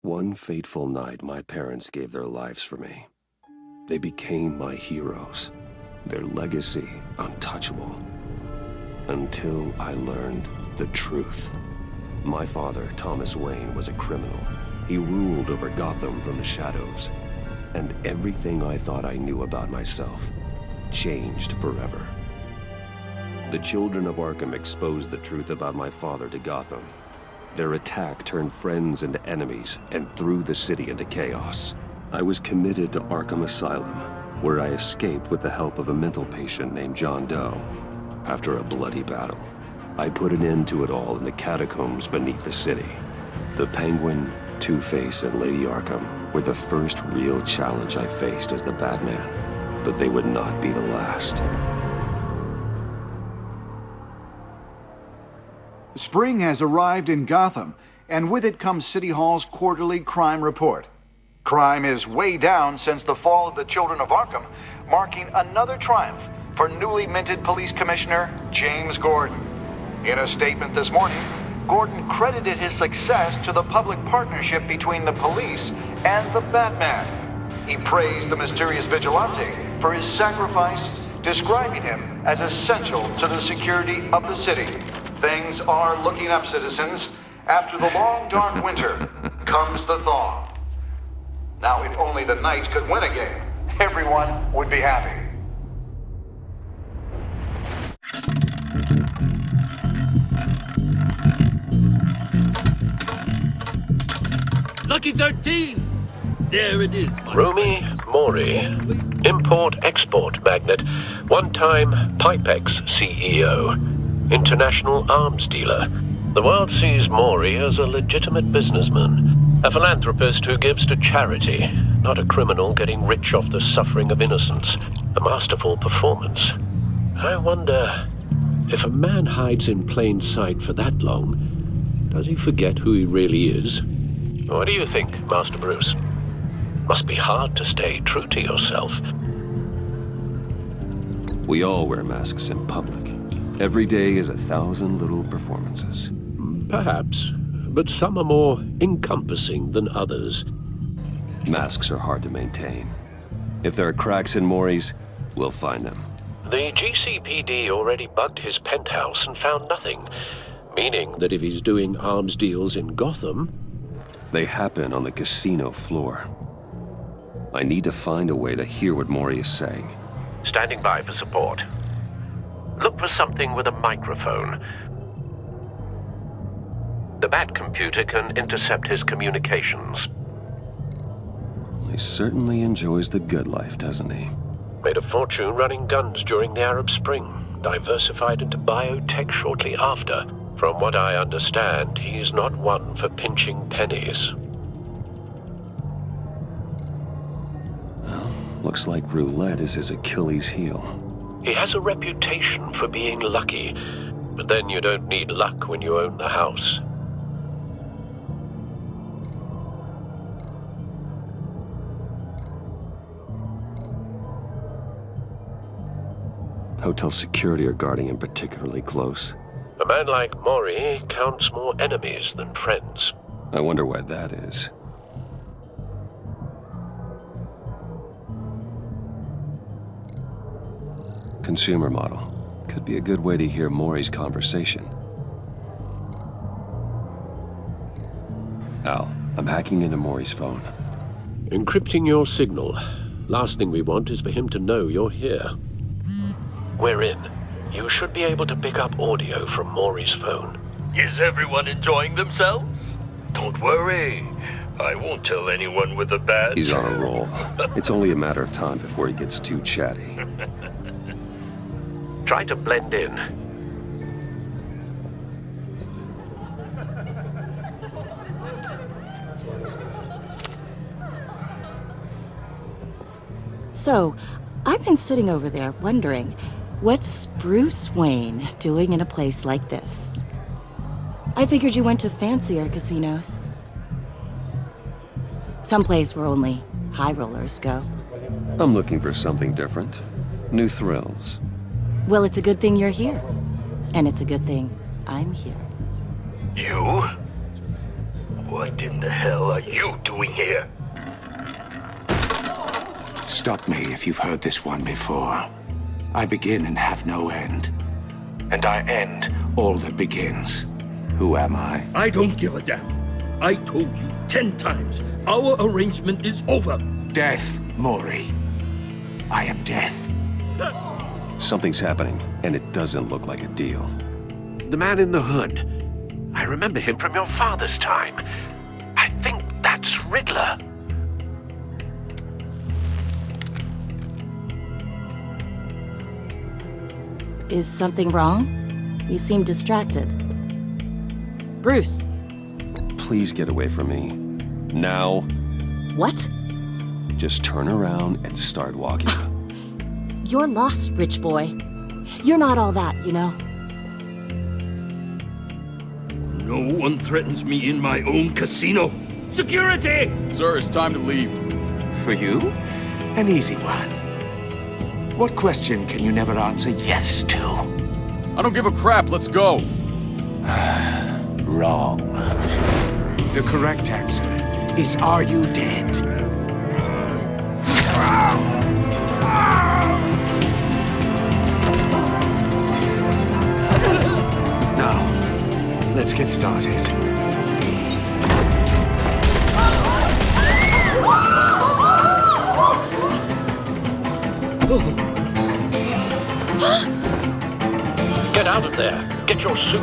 One fateful night, my parents gave their lives for me. They became my heroes, their legacy untouchable. Until I learned the truth. My father, Thomas Wayne, was a criminal. He ruled over Gotham from the shadows. And everything I thought I knew about myself changed forever. The children of Arkham exposed the truth about my father to Gotham. Their attack turned friends into enemies and threw the city into chaos. I was committed to Arkham Asylum, where I escaped with the help of a mental patient named John Doe. After a bloody battle, I put an end to it all in the catacombs beneath the city. The Penguin, Two-Face, and Lady Arkham were the first real challenge I faced as the Batman, but they would not be the last. Spring has arrived in Gotham, and with it comes City Hall's quarterly crime report. Crime is way down since the fall of the Children of Arkham, marking another triumph for newly minted Police Commissioner James Gordon. In a statement this morning, Gordon credited his success to the public partnership between the police and the Batman. He praised the mysterious vigilante for his sacrifice, describing him as essential to the security of the city. Things are looking up, citizens. After the long, dark winter comes the thaw. Now, if only the Knights could win a game, everyone would be happy. Lucky 13! There it is, my Rumi friends. Mori, import-export magnate, one-time Pipex CEO, international arms dealer. The world sees Mori as a legitimate businessman, a philanthropist who gives to charity, not a criminal getting rich off the suffering of innocence. A masterful performance. I wonder, if a man hides in plain sight for that long, does he forget who he really is? What do you think, Master Bruce? Must be hard to stay true to yourself. We all wear masks in public. Every day is 1,000 little performances. Perhaps, but some are more encompassing than others. Masks are hard to maintain. If there are cracks in Mori's, we'll find them. The GCPD already bugged his penthouse and found nothing, meaning that if he's doing arms deals in Gotham... They happen on the casino floor. I need to find a way to hear what Mori is saying. Standing by for support. Look for something with a microphone. The Bat computer can intercept his communications. He certainly enjoys the good life, doesn't he? Made a fortune running guns during the Arab Spring. Diversified into biotech shortly after. From what I understand, he's not one for pinching pennies. Well, looks like roulette is his Achilles heel. He has a reputation for being lucky, but then you don't need luck when you own the house. Hotel security are guarding him particularly close. A man like Mori counts more enemies than friends. I wonder why that is. Consumer model. Could be a good way to hear Mori's conversation. Al, I'm hacking into Mori's phone. Encrypting your signal. Last thing we want is for him to know you're here. We're in. You should be able to pick up audio from Mori's phone. Is everyone enjoying themselves? Don't worry. I won't tell anyone with a badge. He's on a roll. It's only a matter of time before he gets too chatty. Try to blend in. So, I've been sitting over there wondering, what's Bruce Wayne doing in a place like this? I figured you went to fancier casinos. Someplace where only high rollers go. I'm looking for something different. New thrills. Well, it's a good thing you're here. And it's a good thing I'm here. You? What in the hell are you doing here? Stop me if you've heard this one before. I begin and have no end. And I end all that begins. Who am I? I don't give a damn. I told you 10 times. Our arrangement is over. Death, Mori. I am death. Something's happening, and it doesn't look like a deal. The man in the hood. I remember him from your father's time. I think that's Riddler. Is something wrong? You seem distracted. Bruce. Please get away from me. Now. What? Just turn around and start walking. You're lost, rich boy. You're not all that, you know. No one threatens me in my own casino. Security! Sir, it's time to leave. For you? An easy one. What question can you never answer yes to? I don't give a crap, let's go. Wrong. The correct answer is, are you dead? Now, let's get started. Get out of there. Get your suit.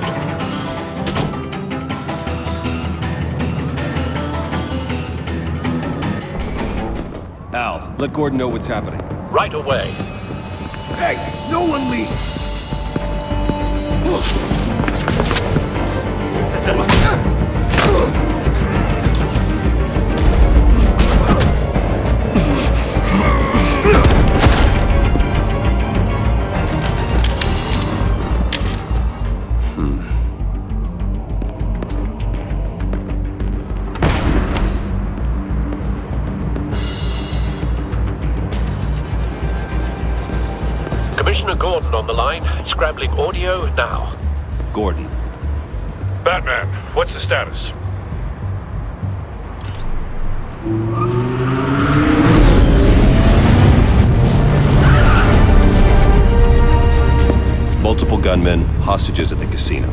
Al, let Gordon know what's happening. Right away. Hey, no one leaves! Commissioner Gordon on the line, scrabbling audio now. Gordon. Batman, what's the status? Multiple gunmen, hostages at the casino.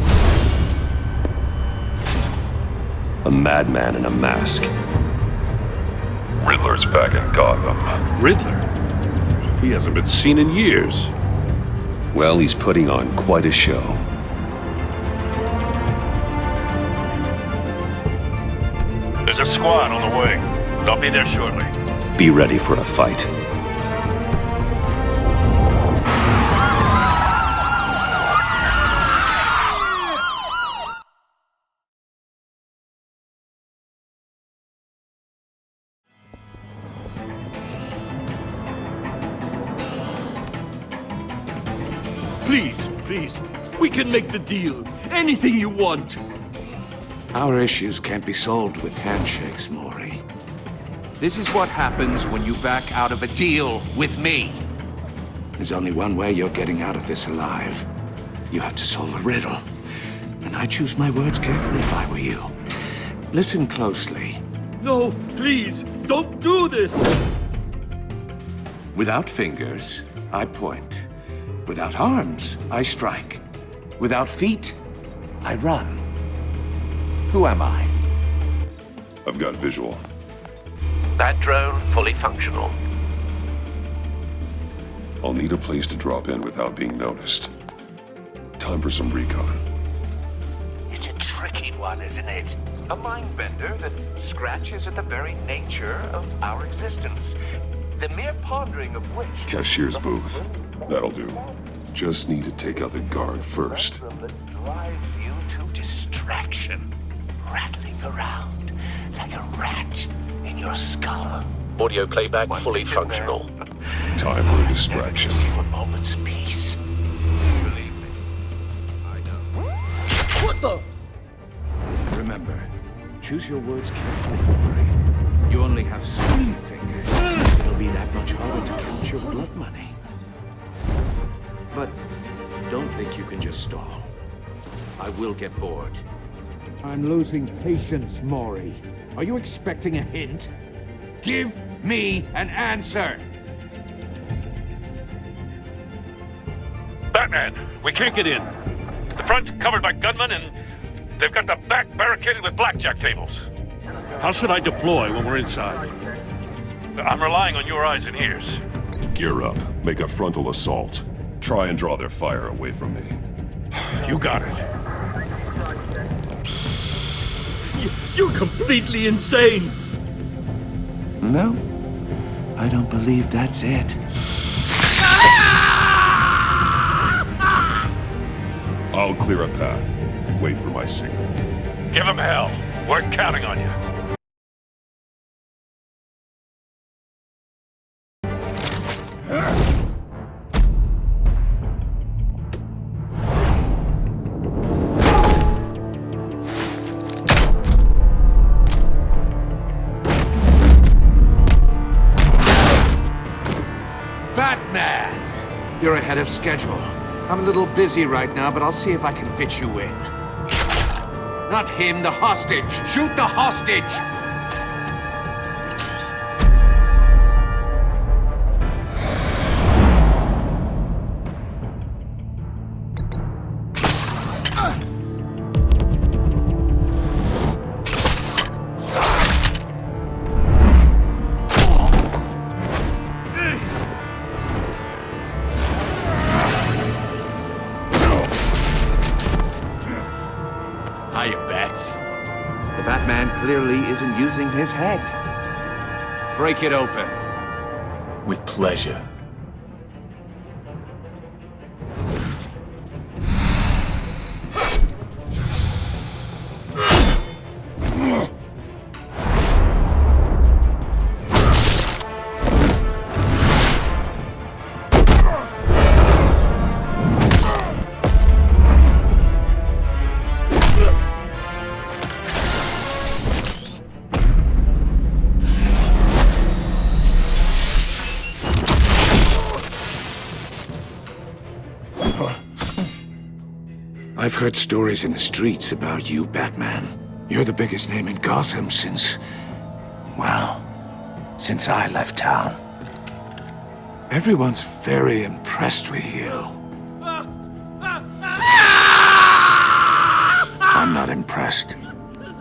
A madman in a mask. Riddler's back in Gotham. Riddler? He hasn't been seen in years. Well, he's putting on quite a show. There's a squad on the way. They'll be there shortly. Be ready for a fight. Please, please, we can make the deal. Anything you want. Our issues can't be solved with handshakes, Mori. This is what happens when you back out of a deal with me. There's only one way you're getting out of this alive. You have to solve a riddle. And I choose my words carefully if I were you. Listen closely. No, please, don't do this! Without fingers, I point. Without arms, I strike. Without feet, I run. Who am I? I've got visual. That drone fully functional. I'll need a place to drop in without being noticed. Time for some recon. It's a tricky one, isn't it? A mind bender that scratches at the very nature of our existence. The mere pondering of which... Cashier's booth. That'll do. Just need to take out the guard first. ...that drives you to distraction. Rattling around like a rat in your skull. Audio playback fully functional. Time for a distraction. Gives you a moment's peace. Believe me, I know. What the? Remember, choose your words carefully, Mori. You only have so many fingers. It'll be that much harder to count your blood money. But don't think you can just stall. I will get bored. I'm losing patience, Maury. Are you expecting a hint? Give me an answer! Batman, we can't get in. The front's covered by gunmen, and they've got the back barricaded with blackjack tables. How should I deploy when we're inside? I'm relying on your eyes and ears. Gear up. Make a frontal assault. Try and draw their fire away from me. You got it. You're completely insane! No, I don't believe that's it. I'll clear a path. Wait for my signal. Give him hell. We're counting on you. Batman! You're ahead of schedule. I'm a little busy right now, but I'll see if I can fit you in. Not him, the hostage! Shoot the hostage! Hiya, Bats. The Batman clearly isn't using his head. Break it open. With pleasure. I've heard stories in the streets about you, Batman. You're the biggest name in Gotham since... well, since I left town. Everyone's very impressed with you. I'm not impressed.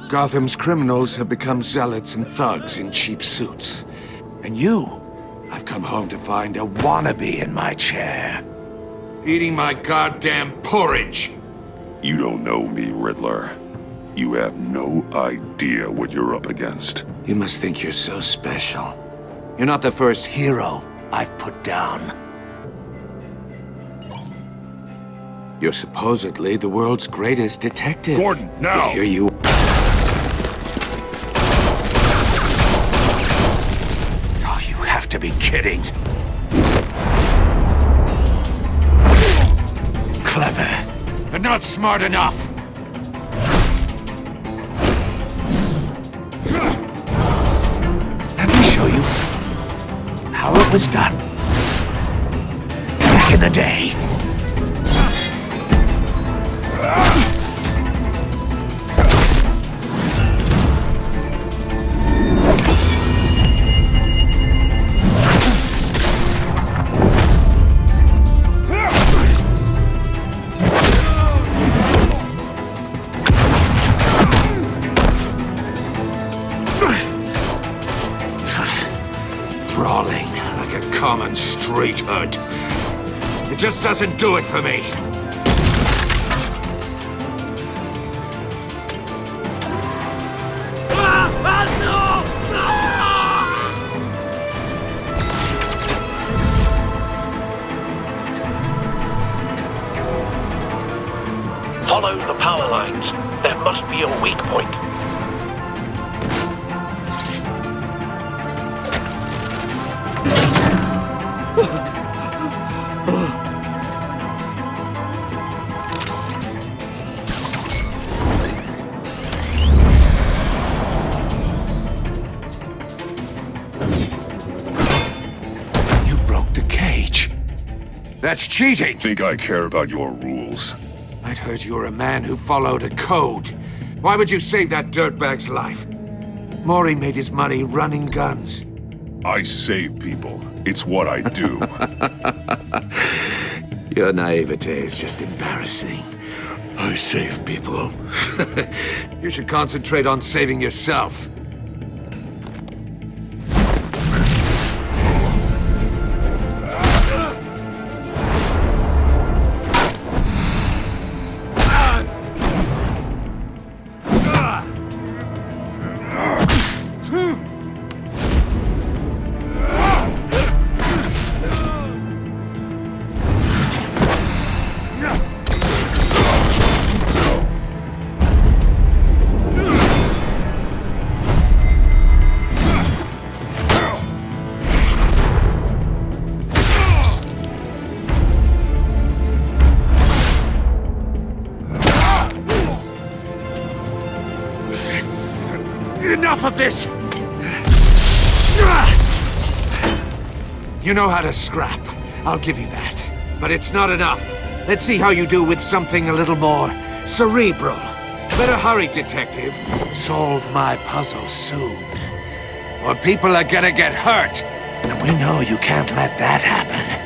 Gotham's criminals have become zealots and thugs in cheap suits. And you, I've come home to find a wannabe in my chair. Eating my goddamn porridge. You don't know me, Riddler. You have no idea what you're up against. You must think you're so special. You're not the first hero I've put down. You're supposedly the world's greatest detective. Gordon, now! Yet here you... Oh, you have to be kidding. Clever, but not smart enough. Let me show you how it was done back in the day. Brawling like a common street hood. It just doesn't do it for me. Follow the power lines. There must be a weak point. You broke the cage. That's cheating. Think I care about your rules? I'd heard you were a man who followed a code. Why would you save that dirtbag's life? Maury made his money running guns. I save people. It's what I do. Your naivete is just embarrassing. I save people. You should concentrate on saving yourself. Enough of this! You know how to scrap. I'll give you that. But it's not enough. Let's see how you do with something a little more cerebral. Better hurry, detective. Solve my puzzle soon. Or people are gonna get hurt. And we know you can't let that happen.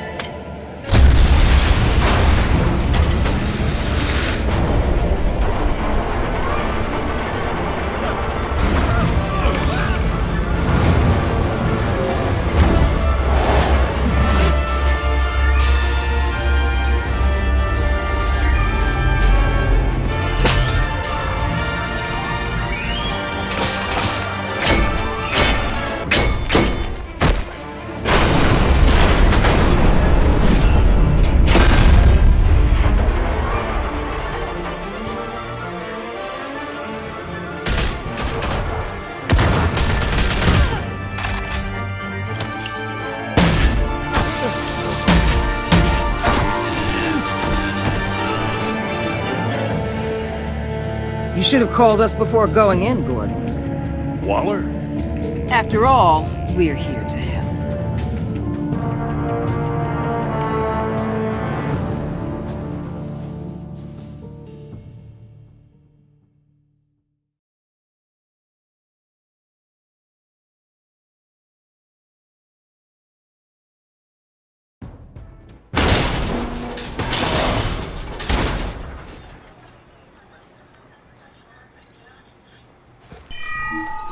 You should have called us before going in, Gordon. Waller? After all, we're here to help.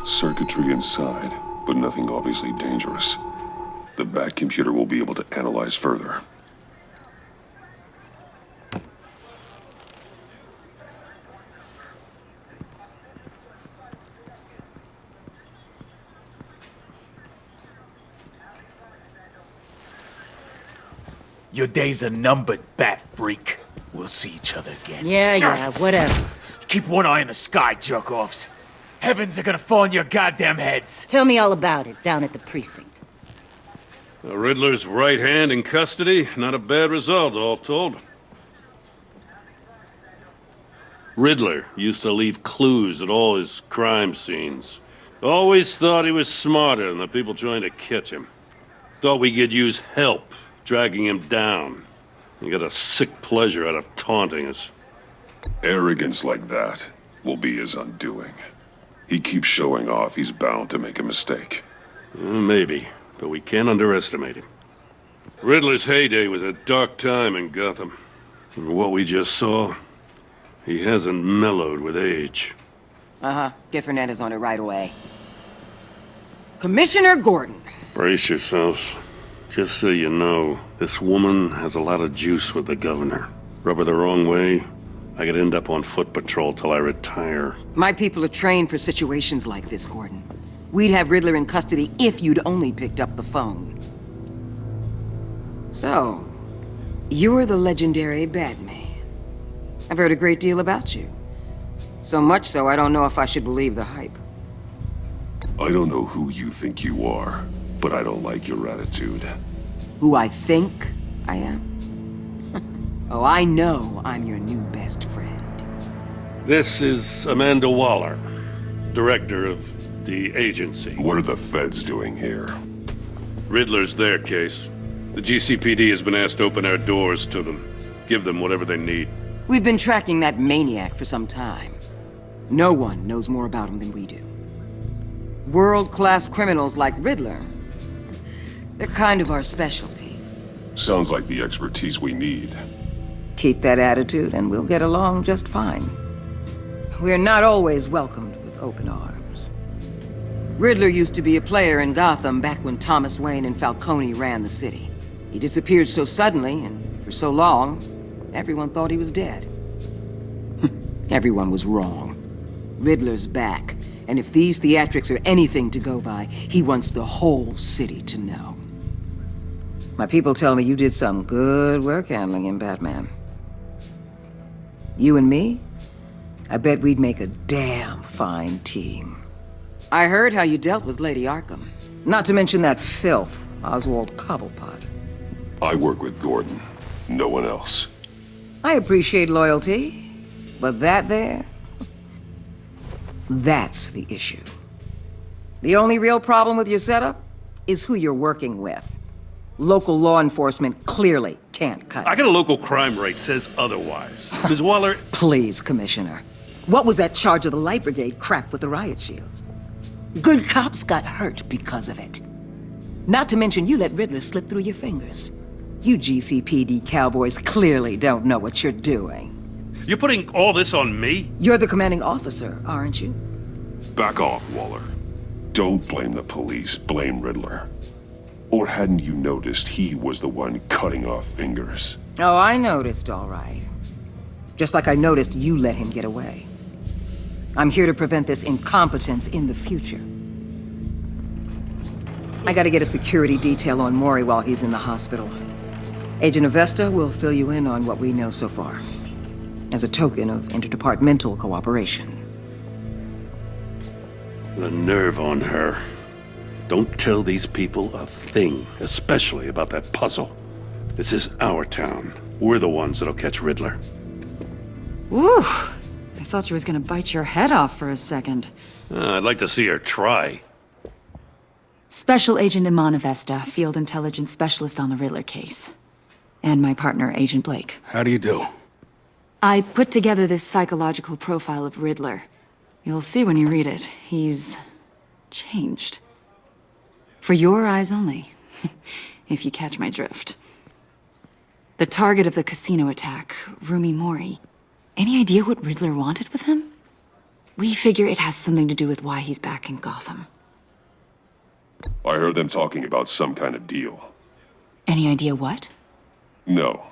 Circuitry inside, but nothing obviously dangerous. The back computer will be able to analyze further. Your days are numbered, bat freak. We'll see each other again. Yeah, whatever. Keep one eye in the sky, jerk-offs. Heavens are gonna fall on your goddamn heads. Tell me all about it down at the precinct. The Riddler's right hand in custody. Not a bad result, all told. Riddler used to leave clues at all his crime scenes. Always thought he was smarter than the people trying to catch him. Thought we could use help dragging him down. He got a sick pleasure out of taunting us. Arrogance like that will be his undoing. He keeps showing off, he's bound to make a mistake. Maybe, but we can't underestimate him. Riddler's heyday was a dark time in Gotham. And what we just saw, he hasn't mellowed with age. Get Fernandez on it right away. Commissioner Gordon. Brace yourselves. Just so you know, this woman has a lot of juice with the governor. Rub her the wrong way, I could end up on foot patrol till I retire. My people are trained for situations like this, Gordon. We'd have Riddler in custody if you'd only picked up the phone. So, you're the legendary Batman. I've heard a great deal about you. So much so, I don't know if I should believe the hype. I don't know who you think you are, but I don't like your attitude. Who I think I am? Oh, I know I'm your new best friend. This is Amanda Waller, director of the agency. What are the feds doing here? Riddler's their case. The GCPD has been asked to open our doors to them. Give them whatever they need. We've been tracking that maniac for some time. No one knows more about him than we do. World-class criminals like Riddler, they're kind of our specialty. Sounds like the expertise we need. Keep that attitude and we'll get along just fine. We're not always welcomed with open arms. Riddler used to be a player in Gotham back when Thomas Wayne and Falcone ran the city. He disappeared so suddenly and for so long, everyone thought he was dead. Everyone was wrong. Riddler's back, and if these theatrics are anything to go by, he wants the whole city to know. My people tell me you did some good work handling him, Batman. You and me? I bet we'd make a damn fine team. I heard how you dealt with Lady Arkham. Not to mention that filth, Oswald Cobblepot. I work with Gordon. No one else. I appreciate loyalty, but that there... that's the issue. The only real problem with your setup is who you're working with. Local law enforcement clearly can't cut it. I got a local crime rate says otherwise. Ms. Waller... Please, Commissioner. What was that charge of the Light Brigade crap with the riot shields? Good cops got hurt because of it. Not to mention you let Riddler slip through your fingers. You GCPD cowboys clearly don't know what you're doing. You're putting all this on me? You're the commanding officer, aren't you? Back off, Waller. Don't blame the police, blame Riddler. Or hadn't you noticed he was the one cutting off fingers? Oh, I noticed, all right. Just like I noticed you let him get away. I'm here to prevent this incompetence in the future. I gotta get a security detail on Mori while he's in the hospital. Agent Avesta will fill you in on what we know so far, as a token of interdepartmental cooperation. The nerve on her. Don't tell these people a thing, especially about that puzzle. This is our town. We're the ones that'll catch Riddler. Ooh, I thought you was gonna bite your head off for a second. I'd like to see her try. Special Agent Iman Avesta, Field Intelligence Specialist on the Riddler case. And my partner, Agent Blake. How do you do? I put together this psychological profile of Riddler. You'll see when you read it. He's... changed. For your eyes only, if you catch my drift. The target of the casino attack, Rumi Mori. Any idea what Riddler wanted with him? We figure it has something to do with why he's back in Gotham. I heard them talking about some kind of deal. Any idea what? No,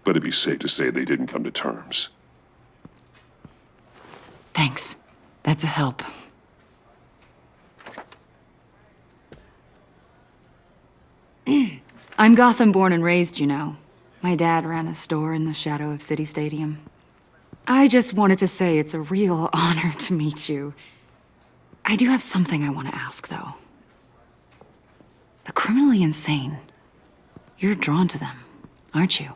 but it'd be safe to say they didn't come to terms. Thanks. That's a help. I'm Gotham born and raised, you know. My dad ran a store in the shadow of City Stadium. I just wanted to say it's a real honor to meet you. I do have something I want to ask, though. The criminally insane. You're drawn to them, aren't you?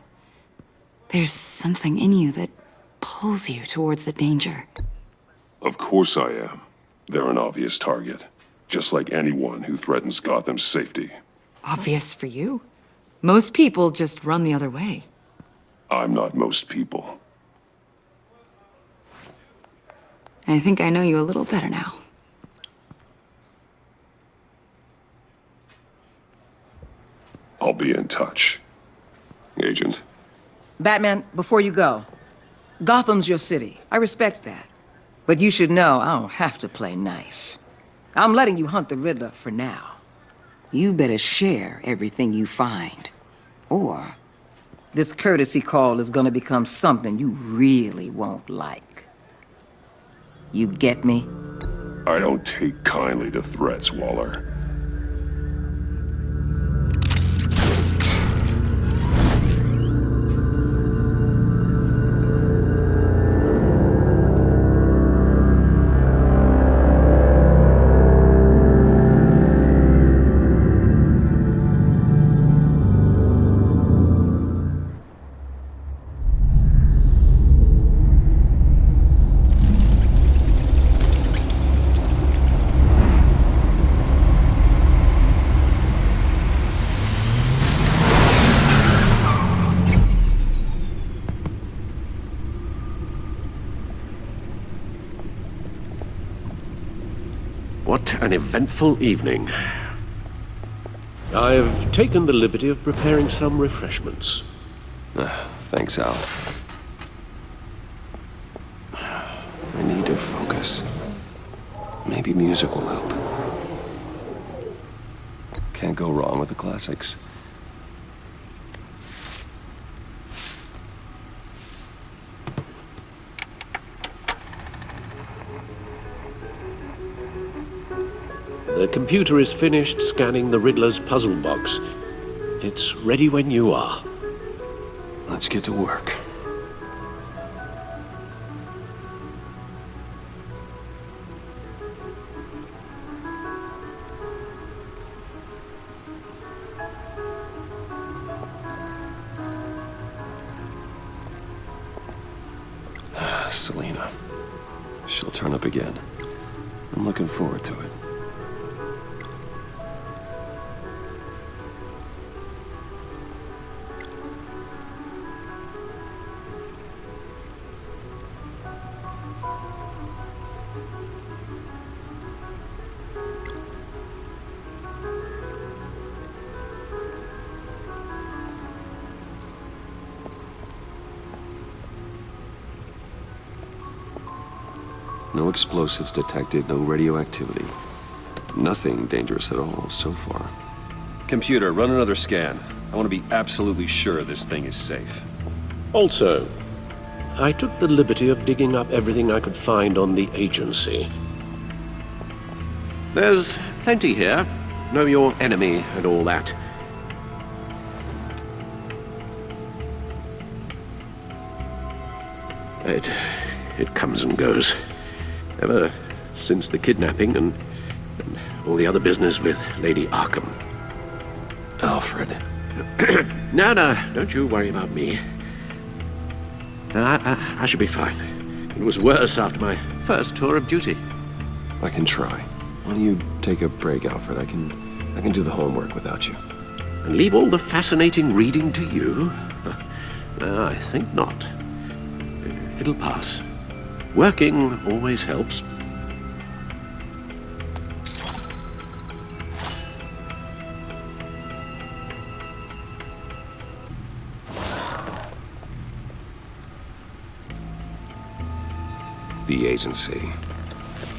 There's something in you that pulls you towards the danger. Of course I am. They're an obvious target, just like anyone who threatens Gotham's safety. Obvious for you. Most people just run the other way. I'm not most people. I think I know you a little better now. I'll be in touch. Agent. Batman, before you go, Gotham's your city. I respect that. But you should know I don't have to play nice. I'm letting you hunt the Riddler for now. You better share everything you find. Or this courtesy call is gonna become something you really won't like. You get me? I don't take kindly to threats, Waller. an eventful evening. I've taken the liberty of preparing some refreshments. Thanks, Al. I need to focus. Maybe music will help. Can't go wrong with the classics. The computer is finished scanning the Riddler's puzzle box. It's ready when you are. Let's get to work. Selina. She'll turn up again. I'm looking forward to it. No explosives detected, no radioactivity. Nothing dangerous at all so far. Computer, run another scan. I want to be absolutely sure this thing is safe. Also, I took the liberty of digging up everything I could find on the agency. There's plenty here. Know your enemy and all that. It comes and goes. Ever since the kidnapping and all the other business with Lady Arkham. Alfred. No, don't you worry about me. No, I should be fine. It was worse after my first tour of duty. I can try. Why don't you take a break, Alfred? I can do the homework without you. And leave all the fascinating reading to you? No, I think not. It'll pass. Working always helps. The agency.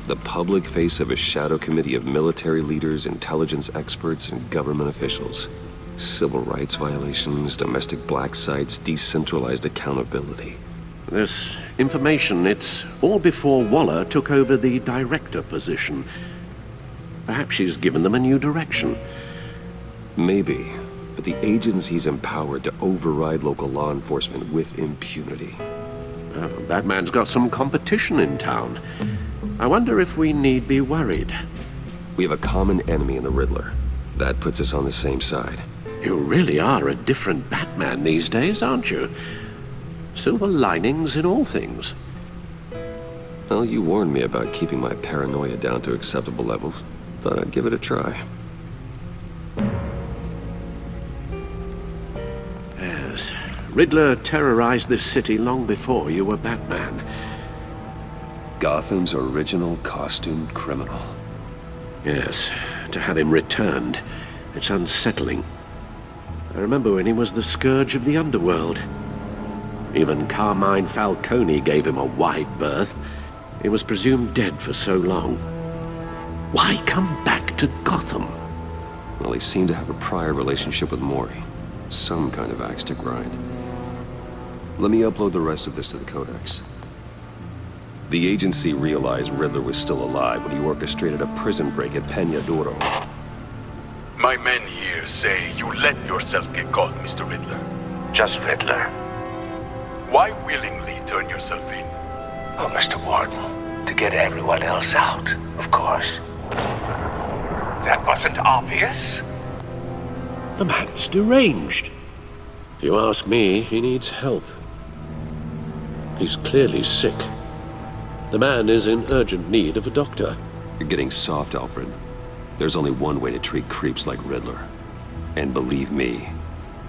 The public face of a shadow committee of military leaders, intelligence experts, and government officials. Civil rights violations, domestic black sites, decentralized accountability. This information, it's all before Waller took over the director position. Perhaps she's given them a new direction. Maybe, but the agency's empowered to override local law enforcement with impunity. Batman's got some competition in town. I wonder if we need be worried. We have a common enemy in the Riddler. That puts us on the same side. You really are a different Batman these days, aren't you? Silver linings in all things. Well, you warned me about keeping my paranoia down to acceptable levels. Thought I'd give it a try. Yes. Riddler terrorized this city long before you were Batman. Gotham's original costumed criminal. Yes. To have him returned, it's unsettling. I remember when he was the scourge of the underworld. Even Carmine Falcone gave him a wide berth. He was presumed dead for so long. Why come back to Gotham? Well, he seemed to have a prior relationship with Mori. Some kind of axe to grind. Let me upload the rest of this to the Codex. The agency realized Riddler was still alive when he orchestrated a prison break at Peña Duro. My men here say you let yourself get caught, Mr. Riddler. Just Riddler. Why willingly turn yourself in? Oh, Mr. Warden, to get everyone else out, of course. That wasn't obvious. The man's deranged. If you ask me, he needs help. He's clearly sick. The man is in urgent need of a doctor. You're getting soft, Alfred. There's only one way to treat creeps like Riddler. And believe me,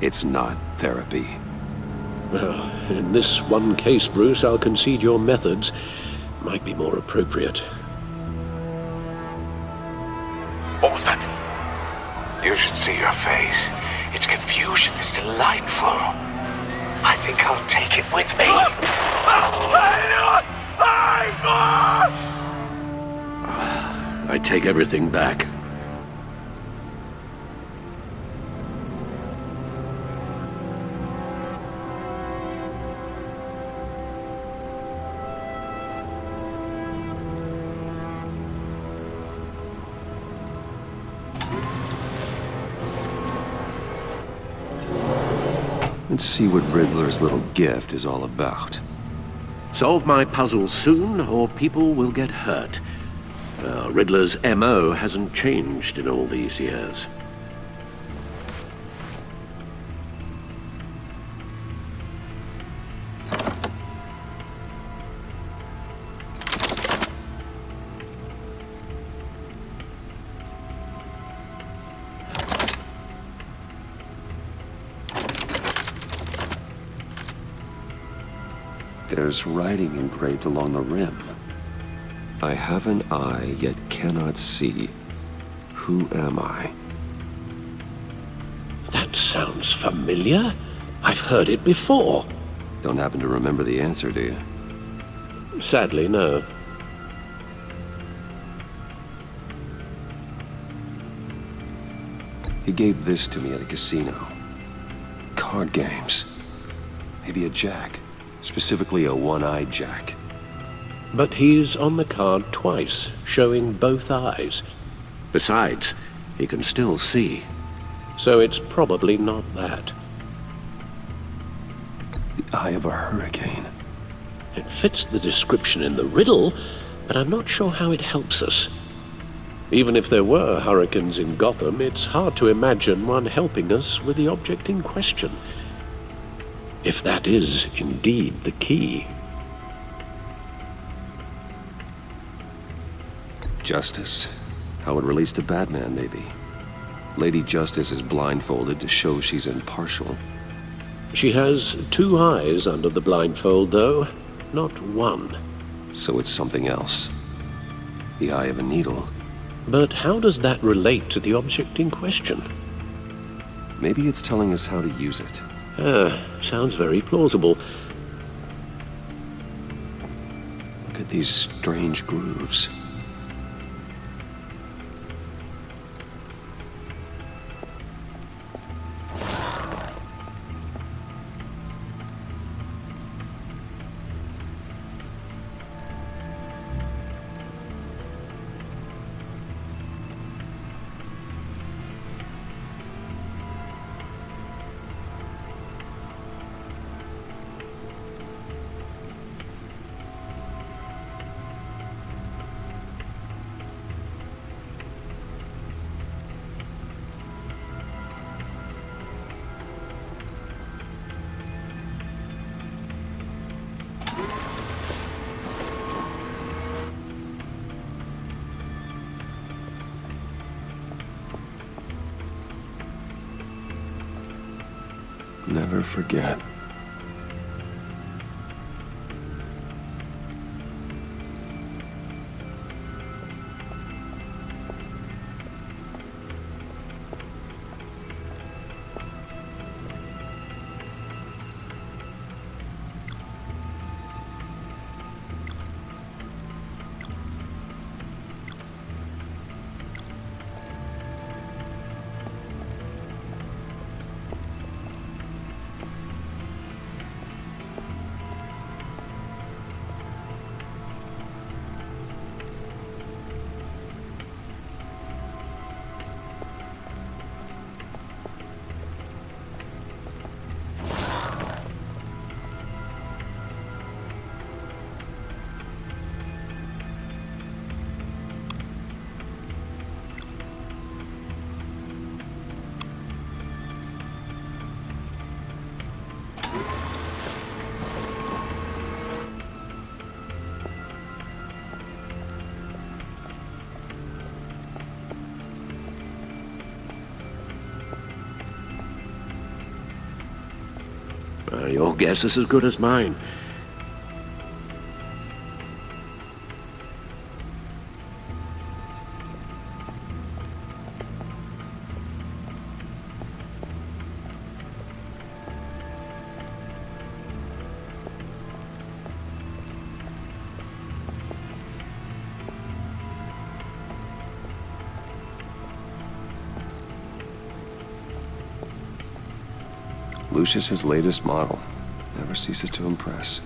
it's not therapy. Well, in this one case, Bruce, I'll concede your methods might be more appropriate. What was that? You should see your face. Its confusion is delightful. I think I'll take it with me. I take everything back. Let's see what Riddler's little gift is all about. Solve my puzzles soon, or people will get hurt. Riddler's MO hasn't changed in all these years. There's writing engraved along the rim. I have an eye, yet cannot see. Who am I? That sounds familiar. I've heard it before. Don't happen to remember the answer, do you? Sadly, no. He gave this to me at a casino. Card games. Maybe a jack. Specifically a one-eyed jack. But he's on the card twice, showing both eyes. Besides, he can still see. So it's probably not that. The eye of a hurricane. It fits the description in the riddle, but I'm not sure how it helps us. Even if there were hurricanes in Gotham, it's hard to imagine one helping us with the object in question. If that is indeed the key. Justice. How it relates to Batman, maybe. Lady Justice is blindfolded to show she's impartial. She has two eyes under the blindfold, though, not one. So it's something else. The eye of a needle. But how does that relate to the object in question? Maybe it's telling us how to use it. Sounds very plausible. Look at these strange grooves. Never forget. Your guess is as good as mine. Lucius's latest model. Never ceases to impress.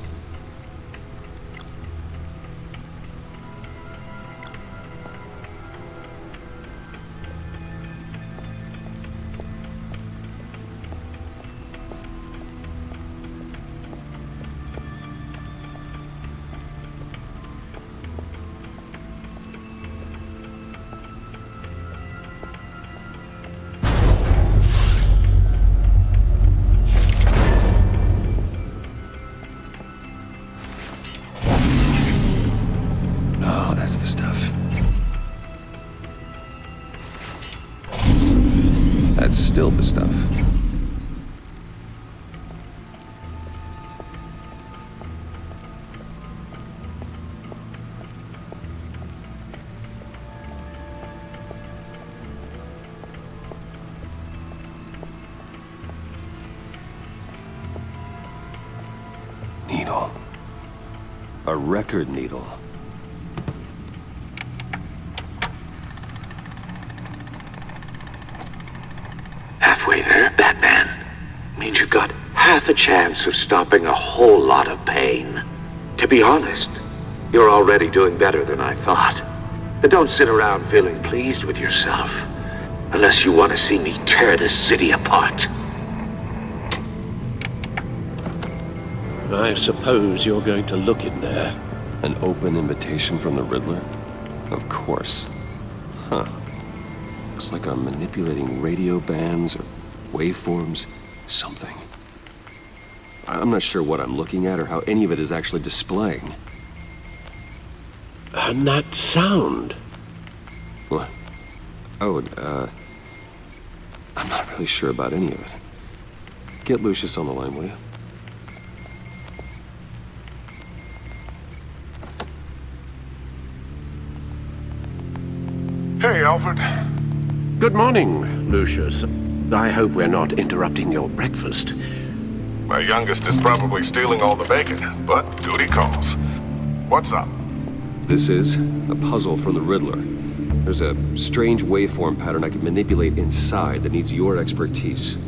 That's the stuff. That's still the stuff. Needle. A record needle. Halfway there, Batman. Means you've got half a chance of stopping a whole lot of pain. To be honest, you're already doing better than I thought. But don't sit around feeling pleased with yourself. Unless you want to see me tear this city apart. I suppose you're going to look in there. An open invitation from the Riddler? Of course. Huh. Looks like I'm manipulating radio bands or waveforms, something. I'm not sure what I'm looking at or how any of it is actually displaying. And that sound? What? Oh, I'm not really sure about any of it. Get Lucius on the line, will you? Hey, Alfred. Good morning, Lucius. I hope we're not interrupting your breakfast. My youngest is probably stealing all the bacon, but duty calls. What's up? This is a puzzle from the Riddler. There's a strange waveform pattern I can manipulate inside that needs your expertise.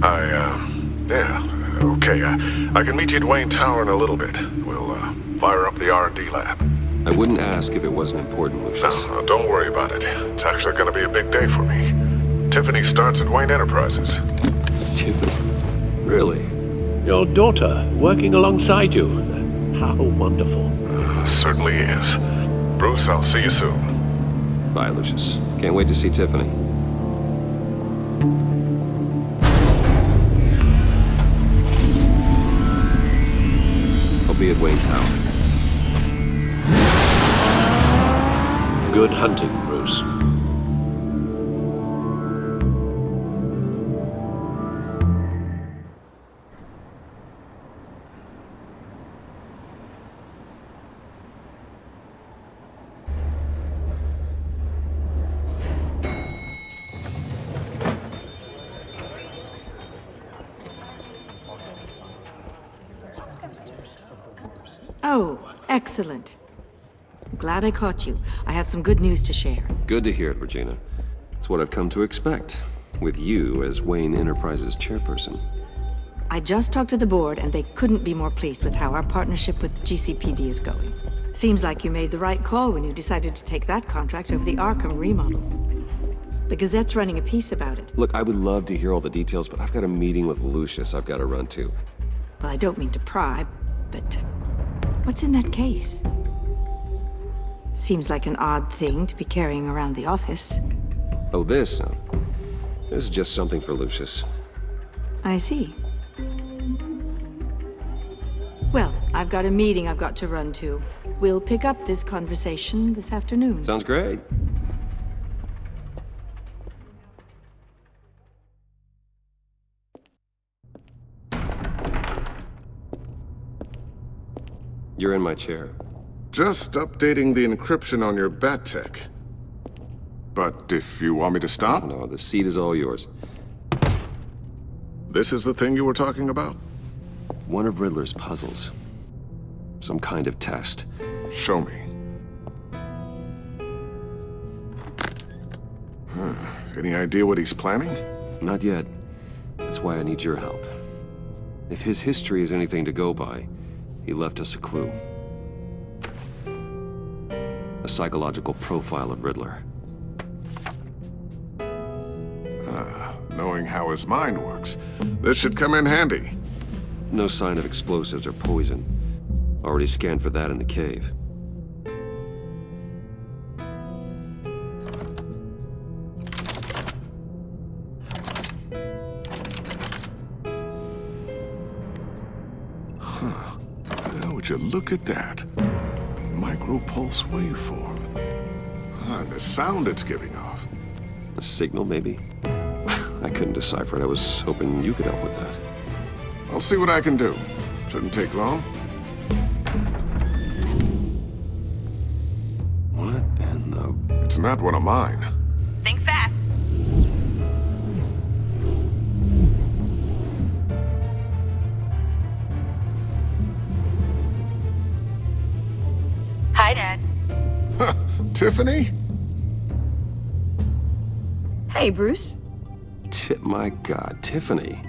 Yeah, okay. I can meet you at Wayne Tower in a little bit. We'll, fire up the R&D lab. I wouldn't ask if it wasn't important, Lucius. No, don't worry about it. It's actually gonna be a big day for me. Tiffany starts at Wayne Enterprises. Tiffany? Really? Your daughter, working alongside you. How wonderful. Certainly is. Bruce, I'll see you soon. Bye, Lucius. Can't wait to see Tiffany. I'll be at Wayne Tower. Good hunting, Bruce. Oh, excellent. Glad I caught you. I have some good news to share. Good to hear it, Regina. It's what I've come to expect, with you as Wayne Enterprises chairperson. I just talked to the board, and they couldn't be more pleased with how our partnership with GCPD is going. Seems like you made the right call when you decided to take that contract over the Arkham remodel. The Gazette's running a piece about it. Look, I would love to hear all the details, but I've got a meeting with Lucius I've got to run to. Well, I don't mean to pry, but what's in that case? Seems like an odd thing to be carrying around the office. Oh, this? No. This is just something for Lucius. I see. Well, I've got a meeting I've got to run to. We'll pick up this conversation this afternoon. Sounds great. You're in my chair. Just updating the encryption on your Bat-Tech. But if you want me to stop? No, the seat is all yours. This is the thing you were talking about? One of Riddler's puzzles. Some kind of test. Show me. Any idea what he's planning? Not yet. That's why I need your help. If his history is anything to go by, he left us a clue. A psychological profile of Riddler. Knowing how his mind works, this should come in handy. No sign of explosives or poison. Already scanned for that in the cave. Would you look at that? Micropulse waveform. And the sound it's giving off. A signal, maybe? I couldn't decipher it. I was hoping you could help with that. I'll see what I can do. Shouldn't take long. What in the... It's not one of mine. Think fast. Hi, Dad. Tiffany? Hey, Bruce. My God, Tiffany.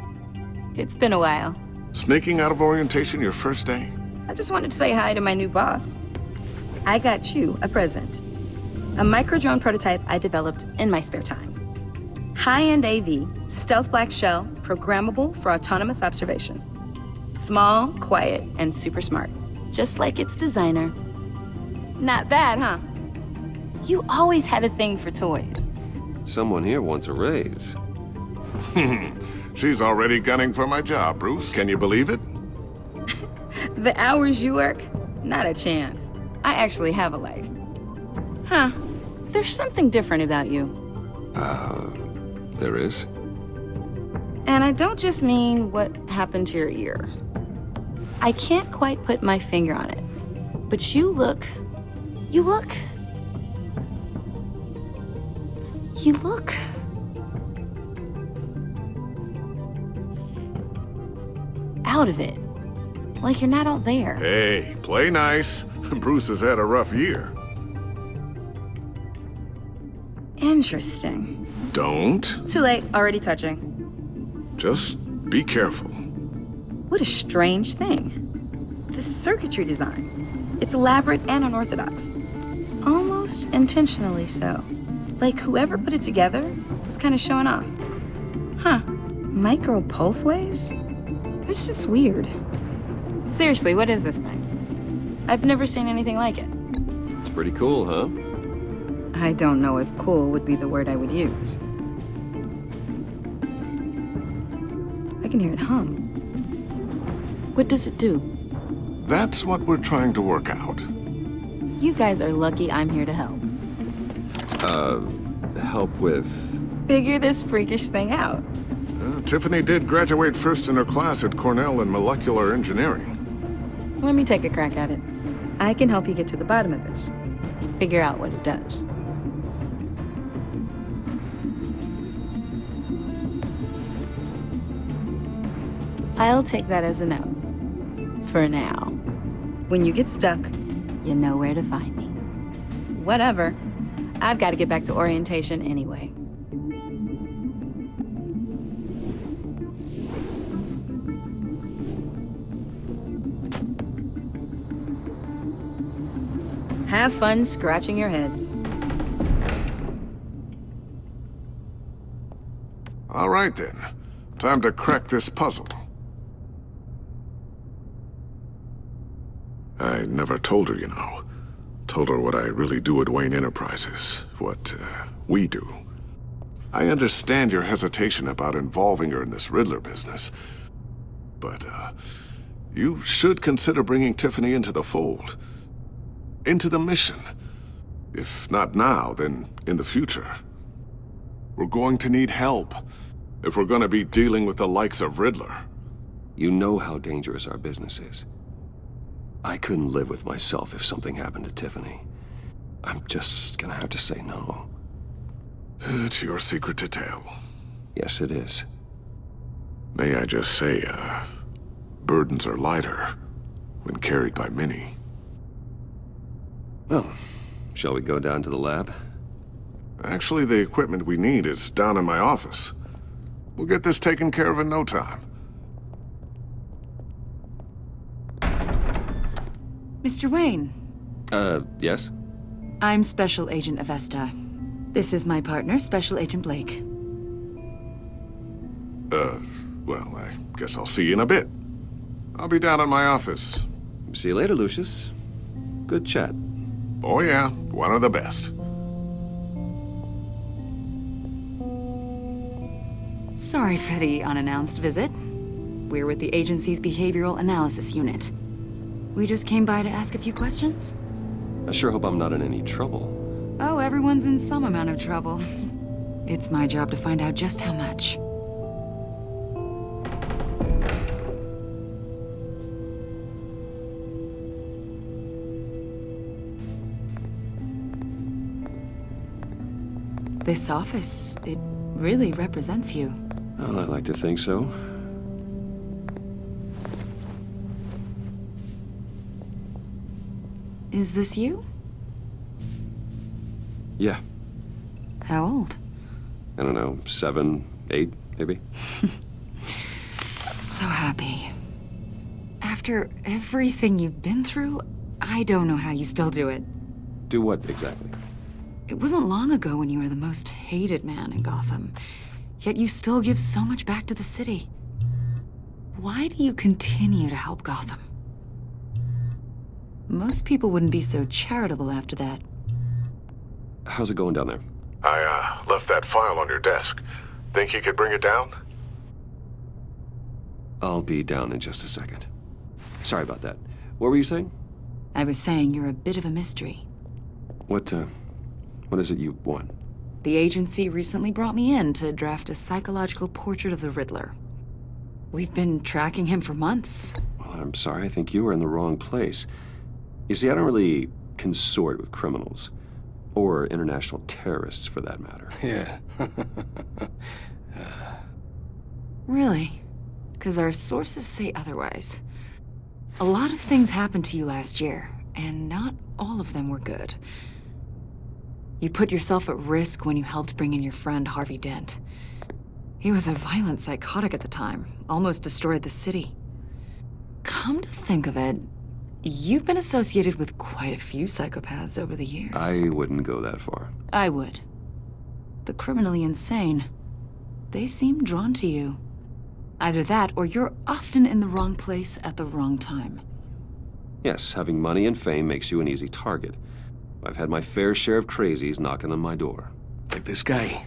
It's been a while. Sneaking out of orientation your first day? I just wanted to say hi to my new boss. I got you a present. A micro-drone prototype I developed in my spare time. High-end AV, stealth black shell, programmable for autonomous observation. Small, quiet, and super smart. Just like its designer. Not bad, huh? You always had a thing for toys. Someone here wants a raise. She's already gunning for my job, Bruce. Can you believe it? The hours you work? Not a chance. I actually have a life. Huh. There's something different about you. There is? And I don't just mean what happened to your ear. I can't quite put my finger on it. But you look out of it. Like you're not all there. Hey, play nice. Bruce has had a rough year. Interesting. Don't. Too late, already touching. Just be careful. What a strange thing. The circuitry design. It's elaborate and unorthodox. Almost intentionally so. Like whoever put it together was kind of showing off. Huh. Micro pulse waves? It's just weird. Seriously, what is this thing? I've never seen anything like it. It's pretty cool, huh? I don't know if cool would be the word I would use. I can hear it hum. What does it do? That's what we're trying to work out. You guys are lucky I'm here to help. Help with... Figure this freakish thing out. Tiffany did graduate first in her class at Cornell in molecular engineering. Let me take a crack at it. I can help you get to the bottom of this. Figure out what it does. I'll take that as a no. For now. When you get stuck, you know where to find me. Whatever. I've got to get back to orientation anyway. Have fun scratching your heads. All right then. Time to crack this puzzle. I never told her, you know. Told her what I really do at Wayne Enterprises. What, we do. I understand your hesitation about involving her in this Riddler business. But, you should consider bringing Tiffany into the fold. Into the mission. If not now, then in the future. We're going to need help if we're going to be dealing with the likes of Riddler. You know how dangerous our business is. I couldn't live with myself if something happened to Tiffany. I'm just gonna have to say no. It's your secret to tell. Yes, it is. May I just say, burdens are lighter when carried by many. Well, shall we go down to the lab? Actually, the equipment we need is down in my office. We'll get this taken care of in no time. Mr. Wayne, Yes? I'm Special Agent Avesta. This is my partner, Special Agent Blake. Well, I guess I'll see you in a bit. I'll be down at my office. See you later, Lucius. Good chat. Oh yeah, one of the best. Sorry for the unannounced visit. We're with the agency's Behavioral Analysis Unit. We just came by to ask a few questions. I sure hope I'm not in any trouble. Oh, everyone's in some amount of trouble. It's my job to find out just how much. This office, it really represents you. Well, I like to think so. Is this you? Yeah. How old? I don't know, 7, 8, maybe? So happy. After everything you've been through, I don't know how you still do it. Do what exactly? It wasn't long ago when you were the most hated man in Gotham, yet you still give so much back to the city. Why do you continue to help Gotham? Most people wouldn't be so charitable after that. How's it going down there? I, left that file on your desk. Think you could bring it down? I'll be down in just a second. Sorry about that. What were you saying? I was saying you're a bit of a mystery. What is it you want? The agency recently brought me in to draft a psychological portrait of the Riddler. We've been tracking him for months. Well, I'm sorry. I think you were in the wrong place. You see, I don't really consort with criminals. Or international terrorists, for that matter. Yeah. Really? Because our sources say otherwise. A lot of things happened to you last year, and not all of them were good. You put yourself at risk when you helped bring in your friend Harvey Dent. He was a violent psychotic at the time, almost destroyed the city. Come to think of it, you've been associated with quite a few psychopaths over the years. I wouldn't go that far. I would. The criminally insane. They seem drawn to you. Either that, or you're often in the wrong place at the wrong time. Yes, having money and fame makes you an easy target. I've had my fair share of crazies knocking on my door. Like this guy.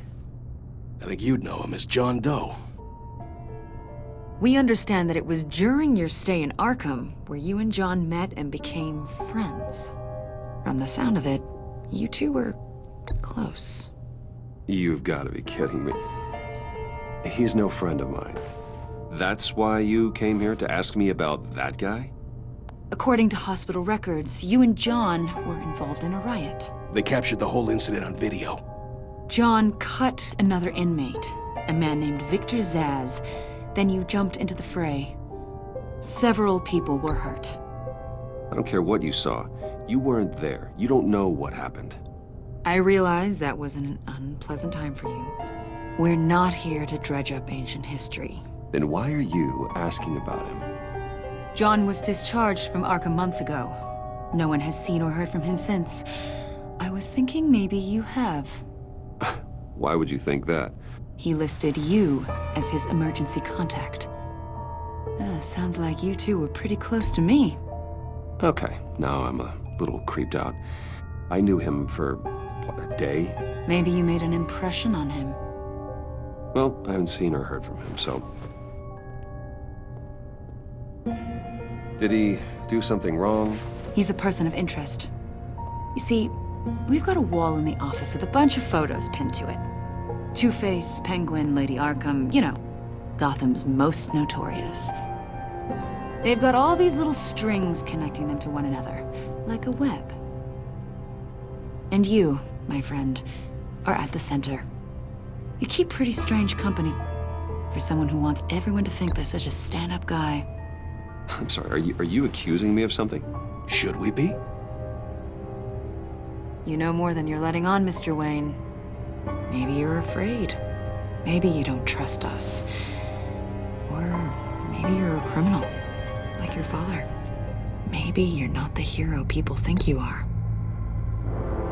I think you'd know him as John Doe. We understand that it was during your stay in Arkham where you and John met and became friends. From the sound of it, you two were close. You've got to be kidding me. He's no friend of mine. That's why you came here to ask me about that guy? According to hospital records, you and John were involved in a riot. They captured the whole incident on video. John cut another inmate, a man named Victor Zsasz. Then you jumped into the fray. Several people were hurt. I don't care what you saw. You weren't there. You don't know what happened. I realize that was an unpleasant time for you. We're not here to dredge up ancient history. Then why are you asking about him? John was discharged from Arkham months ago. No one has seen or heard from him since. I was thinking maybe you have. Why would you think that? He listed you as his emergency contact. Sounds like you two were pretty close to me. Okay, now I'm a little creeped out. I knew him for, what, a day? Maybe you made an impression on him. Well, I haven't seen or heard from him, so... Did he do something wrong? He's a person of interest. You see, we've got a wall in the office with a bunch of photos pinned to it. Two-Face, Penguin, Lady Arkham, you know, Gotham's most notorious. They've got all these little strings connecting them to one another, like a web. And you, my friend, are at the center. You keep pretty strange company for someone who wants everyone to think they're such a stand-up guy. I'm sorry, are you accusing me of something? Should we be? You know more than you're letting on, Mr. Wayne. Maybe you're afraid. Maybe you don't trust us. Or maybe you're a criminal, like your father. Maybe you're not the hero people think you are.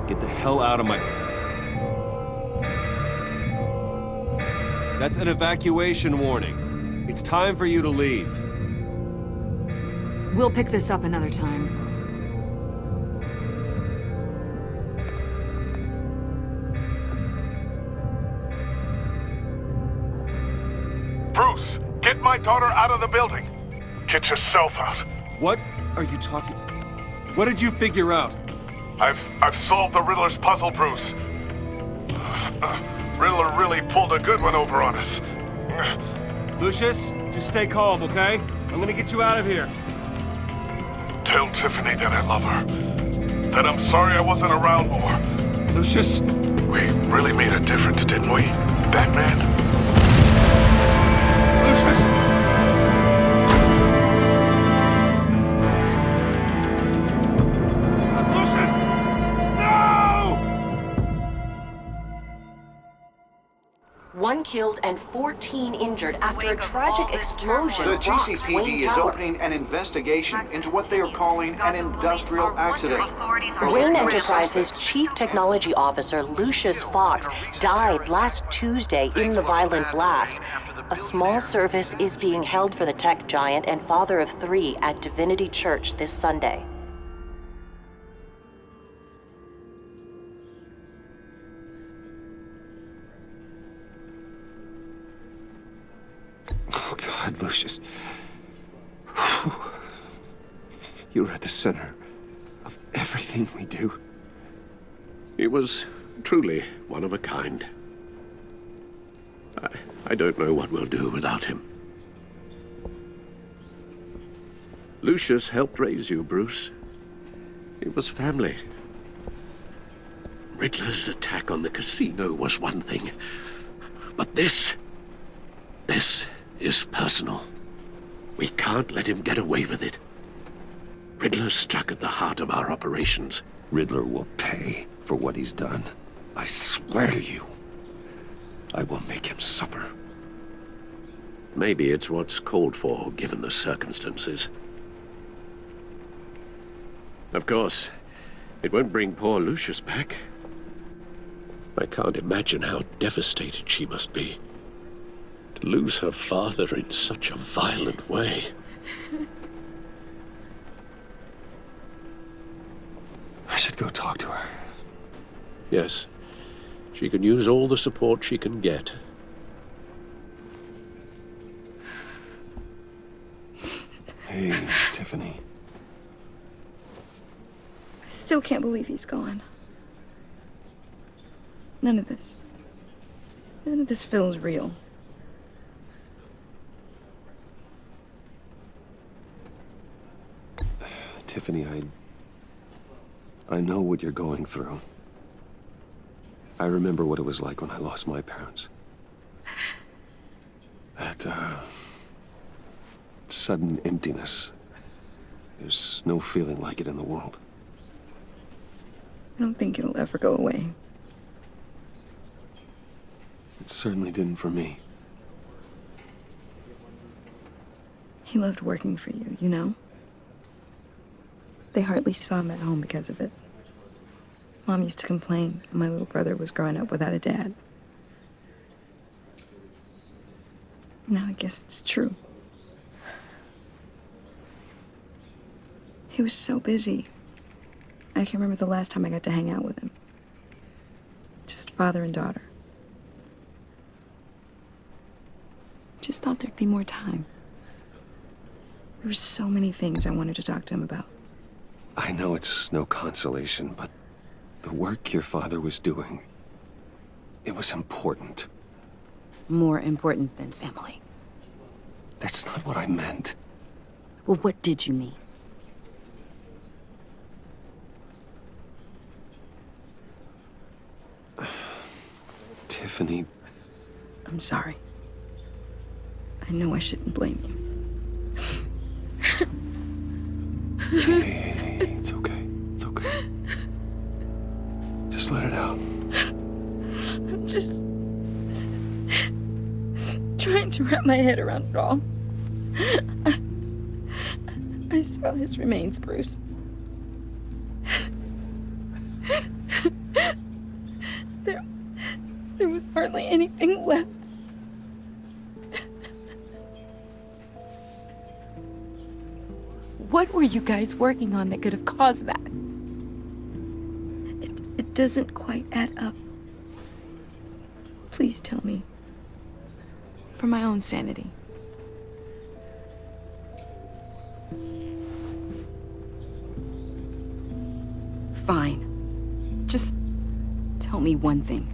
Get the hell out of my... That's an evacuation warning. It's time for you to leave. We'll pick this up another time. Bruce, get my daughter out of the building. Get yourself out. What are you talking... What did you figure out? I've solved the Riddler's puzzle, Bruce. Riddler really pulled a good one over on us. Lucius, just stay calm, okay? I'm gonna get you out of here. Tell Tiffany that I love her. That I'm sorry I wasn't around more. Lucius? We really made a difference, didn't we, Batman? Lucius! One killed and 14 injured after a tragic explosion The rocks GCPD Wayne is Tower. opening an investigation into what they are calling an industrial accident. Wayne Enterprises Chief Technology Officer Lucius Fox died last Tuesday in the violent blast. A small service is being held for the tech giant and father of 3 at Divinity Church this Sunday. Oh, God, Lucius. You were at the center of everything we do. He was truly one of a kind. I don't know what we'll do without him. Lucius helped raise you, Bruce. It was family. Riddler's attack on the casino was one thing, but this is personal. We can't let him get away with it. Riddler struck at the heart of our operations. Riddler will pay for what he's done. I swear to you, I will make him suffer. Maybe it's what's called for, given the circumstances. Of course, it won't bring poor Lucius back. I can't imagine how devastated she must be. To lose her father in such a violent way. I should go talk to her. Yes, she can use all the support she can get. Hey, Tiffany. I still can't believe he's gone. None of this feels real. Tiffany, I know what you're going through. I remember what it was like when I lost my parents. That, sudden emptiness. There's no feeling like it in the world. I don't think it'll ever go away. It certainly didn't for me. He loved working for you, you know? They hardly saw him at home because of it. Mom used to complain my little brother was growing up without a dad. Now I guess it's true. He was so busy. I can't remember the last time I got to hang out with him. Just father and daughter. Just thought there'd be more time. There were so many things I wanted to talk to him about. I know it's no consolation, but the work your father was doing, it was important. More important than family. That's not what I meant. Well, what did you mean? Tiffany. I'm sorry. I know I shouldn't blame you. Hey, it's okay. It's okay. Just let it out. I'm just trying to wrap my head around it all. I I saw his remains, Bruce. There was hardly anything left. What were you guys working on that could have caused that? It doesn't quite add up. Please tell me. For my own sanity. Fine. Just tell me one thing.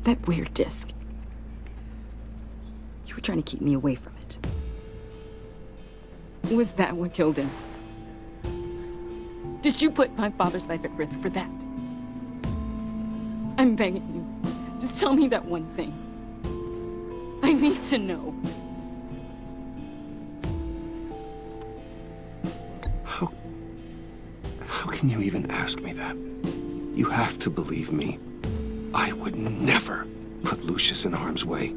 That weird disc. You were trying to keep me away from it. Was that what killed him? Did you put my father's life at risk for that? I'm begging you. Just tell me that one thing. I need to know. How can you even ask me that? You have to believe me. I would never put Lucius in harm's way.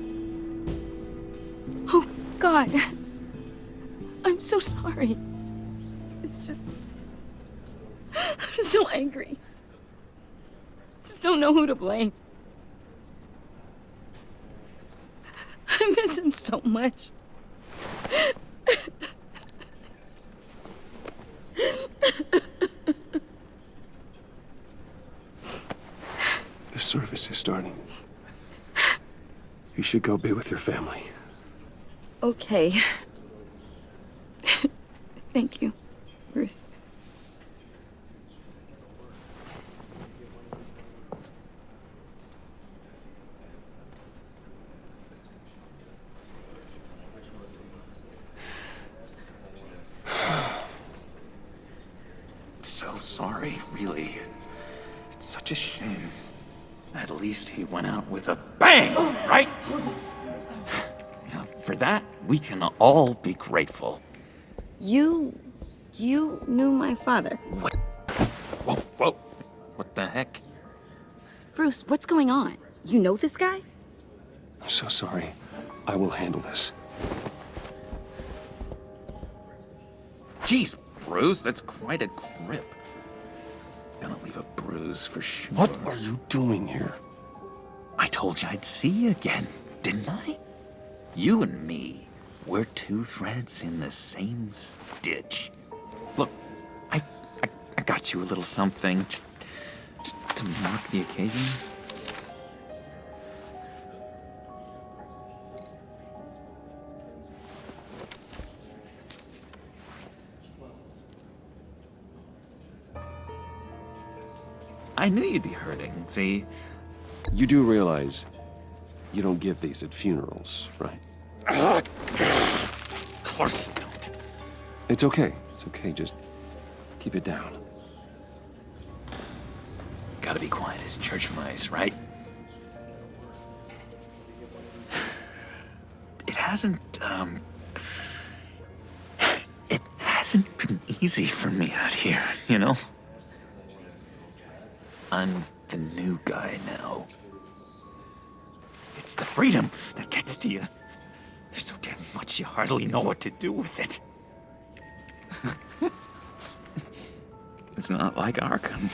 Oh, God. I'm so sorry. It's just... I'm so angry. Just don't know who to blame. I miss him so much. The service is starting. You should go be with your family. Okay. Thank you, Bruce. So sorry, really. It's such a shame. At least he went out with a bang, right? Now, for that, we can all be grateful. You knew my father. What? Whoa, whoa. What the heck? Bruce, what's going on? You know this guy? I'm so sorry. I will handle this. Jeez, Bruce, that's quite a grip. Gonna leave a bruise for sure. What are you doing here? I told you I'd see you again, didn't I? You and me, we're two threads in the same stitch. Look, I got you a little something, just to mark the occasion. I knew you'd be hurting, see? You do realize you don't give these at funerals, right? Of course you don't. It's okay. It's okay. Just keep it down. Gotta be quiet as church mice, right? It hasn't been easy for me out here, you know? I'm the new guy now. It's the freedom that gets to you. There's so damn much you hardly know what to do with it. It's not like Arkham.